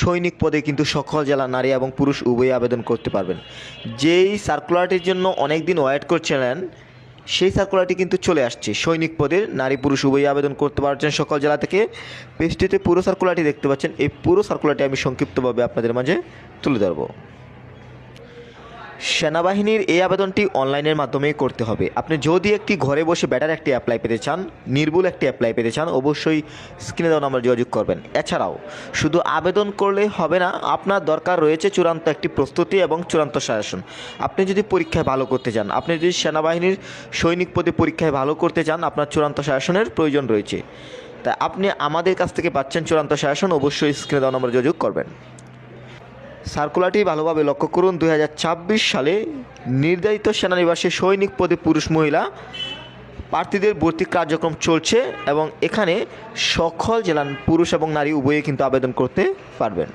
সৈনিক পদে কিন্তু সকল জেলার নারী এবং পুরুষ উভয়ই আবেদন করতে পারবেন। যেই সার্কুলারটির জন্য অনেক দিন ওয়েট করছিলেন, সেই সার্কুলারটি কিন্তু চলে আসছে। সৈনিক পদের নারী পুরুষ উভয়ই আবেদন করতে পারছেন সকল জেলা থেকে। পেজটিতে পুরো সার্কুলারটি দেখতে পাচ্ছেন। এই পুরো সার্কুলারটি আমি সংক্ষিপ্তভাবে আপনাদের মাঝে তুলে ধরব। সেনাবাহিনীর এই আবেদনটি অনলাইনের মাধ্যমেই করতে হবে। আপনি যদি একটি ঘরে বসে বেটার একটি অ্যাপ্লাই পেতে চান, নির্ভুল একটি অ্যাপ্লাই পেতে চান, অবশ্যই স্ক্রিনে দেওয়া নাম্বার যোগাযোগ করবেন। এছাড়াও শুধু আবেদন করলে হবে না, আপনার দরকার রয়েছে চূড়ান্ত একটি প্রস্তুতি এবং চূড়ান্ত সাজেশন। আপনি যদি পরীক্ষায় ভালো করতে চান, আপনি যদি সেনাবাহিনীর সৈনিক পদে পরীক্ষায় ভালো করতে চান, আপনার চূড়ান্ত সাজেশনের প্রয়োজন রয়েছে। তাই আপনি আমাদের কাছ থেকে পাচ্ছেন চূড়ান্ত সাজেশন। অবশ্যই স্ক্রিনে দেওয়া নাম্বার যোগাযোগ করবেন। সার্কুলারটি ভালোভাবে লক্ষ্য করুন। 2026 সালে নির্ধারিত সেনানিবাসে সৈনিক পদে পুরুষ মহিলা প্রার্থীদের ভর্তি কার্যক্রম চলছে এবং এখানে সকল জেলার পুরুষ এবং নারী উভয়ে কিন্তু আবেদন করতে পারবেন।